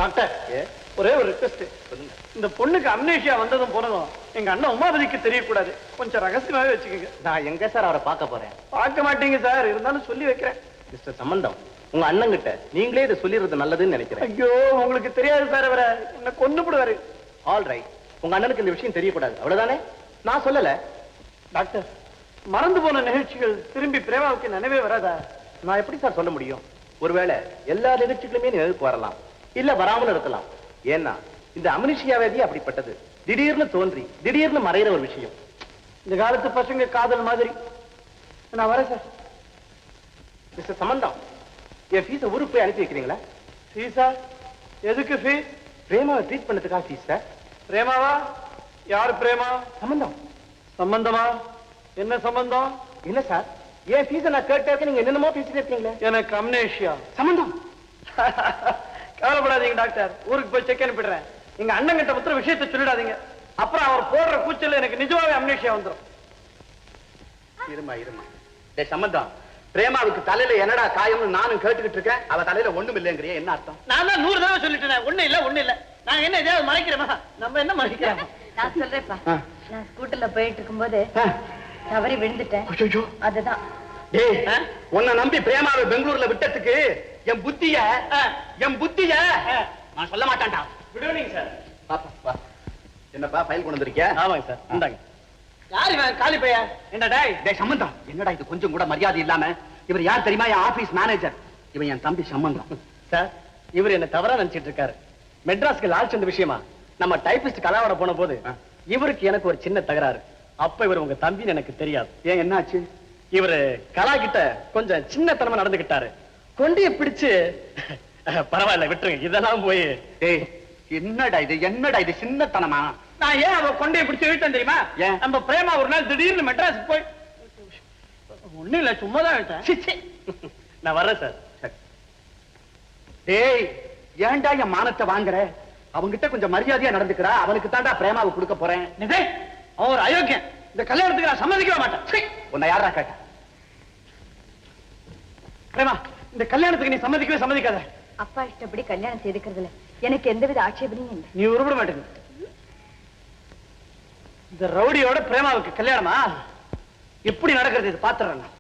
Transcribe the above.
Doctor ஒரே ஒரு request. இந்த பொண்ணுக்கு அம்னேஷியா வந்ததும் போனதும் எங்க அண்ணன் உமாபதிக்கு தெரியக்கூடாது. கொஞ்சம் ரகசியமாவே வச்சுக்கோங்க. நான் எங்க சார் அவரை பார்க்க போறேன்? பார்க்க மாட்டீங்க சார், இருந்தாலும் சொல்லி வைக்கிறேன். மிஸ்டர் சம்பந்தம், உங்க அண்ணன் கிட்ட நீங்களே இதை சொல்லிடுறது நல்லதுன்னு நினைக்கிறேன். ஐயோ, உங்களுக்கு தெரியாது சார், அவரை என்ன கொண்டு போடுவாரு. ஆல் ரைட், உங்க அண்ணனுக்கு இந்த விஷயம் தெரியக்கூடாது, அவ்வளவுதானே? நான் சொல்லல. டாக்டர், மறந்து போன நிகழ்ச்சிகள் திரும்பி பிரேமாவுக்கு நினைவே வராதா? நான் எப்படி சார் சொல்ல முடியும்? ஒருவேளை எல்லா நிகழ்ச்சிகளுமே நினைவுக்கு வரலாம், இல்ல வராமல் இருக்கலாம். ஏன்னா இந்த அம்னீஷியா வியாதி அப்படிப்பட்டது. திடீர்னு தோன்றி திடீர்னு மறைகிற ஒரு விஷயம். இந்த காலத்து பசங்க காதல் மாதிரி. நான் வரேன் சார். மிஸ்டர் சம்பந்தம், என் ஃபீஸை ஊருக்கு போய் அனுப்பி வைக்கிறீங்களா? ஃபீஸா? எதுக்கு ஃபீஸ்? பிரேமாவை ட்ரீட் பண்ணதுக்காக ஃபீஸ் சார். பிரேமாவா? யார் பிரேமா? சம்பந்தம். சம்பந்தமா? என்ன சம்பந்தம்? இல்ல சார், என் ஃபீஸை நான் கேட்டே நீங்க என்னென்னமோ பேசிட்டு இருக்கீங்களே. எனக்கு அம்னேஷியா. சம்பந்தம். கவலைப்படாதீங்க டாக்டர், ஊருக்கு போய் செக் அனுப்பிடுறேன். எங்க அண்ணன் கிட்ட பத்திர விஷயத்தை சொல்லிடாதீங்க. அப்புறம் அவர் போடுற கூச்சல் எனக்கு நிஜமாவே அம்னேஷியா வந்துடும். இருமா. சம்பந்தம், பிரேமாவுக்கு தலையில என்னடா காயம்னு நானும் கேட்டுக்கிட்டு இருக்கேன். அவ தலையில ஒண்ணும் இல்லைங்கிறிய, என்ன அர்த்தம்? நான் தான் 100 தடவை சொல்லிட்டேன், ஒண்ணு இல்ல. நான் என்ன எதாவது மறைக்கிறேமா? நம்ம என்ன மறைக்கிறோம்? நான் சொல்றேன்ப்பா. நான் ஸ்கூட்டர்ல போயிட்டு இருக்கும்போது தவறி விழுந்துட்டேன். அதுதான். உன்னை நம்பி பிரேமாவை பெங்களூர்ல விட்டதுக்கு என் புத்திய நான் சொல்ல மாட்டான்டா. விடுவீங்க சார். பாப்பா, என்னப்பா ஃபைல் கொண்டு வந்திருக்கியா? ஆமாங்க சார், இந்தாங்க. யார் இவன் காலி பையா? டேய் சம்பந்தம், என்னடா இது கொஞ்சம் கூட மரியாதை இல்லாம? இவர் யார் தெரியுமா? என் ஆபீஸ் மேனேஜர். இவன் என் தம்பி சம்பந்தம். சார், இவர் என்ன தவறா நினைச்சிட்டு இருக்காரு. மெட்ராஸ்க்கு லால் சந்த் விஷயமா நம்ம டைபிஸ்ட் கலாவர போன போது இவருக்கு எனக்கு ஒரு சின்ன தகராறு. அப்ப இவர் உங்க தம்பின்னு எனக்கு தெரியாது. ஏன், என்னாச்சு? இவரு கலா கிட்ட கொஞ்சம் சின்னத்தனமா நடந்துகிட்டாரு. கொண்டிய பிடிச்சு பரவாயில்ல விட்டுருங்க, இதெல்லாம் போய். டேய், என்னடா இது சின்னத்தனமா? நான் ஏன் அவ கொண்டைய பிடிச்சு இழுத்தேன் தெரியுமா? ஏன்? நம்ம பிரேமா ஒரு நாள் திடீர்னு மெட்ராஸ் போய். ஒண்ணும் இல்ல, சும்மாதான் இழுத்தேன். நான் வர்றேன் சார். டேய், ஏன்டா என் மானத்தை வாங்குற? அவங்கிட்ட கொஞ்சம் மரியாதையா நடந்துக்கிறா. அவனுக்கு தாண்டா பிரேமாவை கொடுக்க போறேன். அவன் ஒரு அயோக்கியன். இந்த கல்யாணத்துக்கு நான் சம்மதிக்கவே மாட்டேன். உன்னை யாரா கேட்ட? பிரேமா, இந்த கல்யாணத்துக்கு நீ சம்மதிக்காத. அப்பா இஷ்டப்படி கல்யாணம் செய்துக்கிறதுல எனக்கு எந்தவித ஆட்சேபனையும் இல்லை. நீ உருப்பட மாட்டேங்க. இந்த ரவுடியோட பிரேமாவுக்கு கல்யாணமா எப்படி நடக்கிறது இது பாத்துறேன்.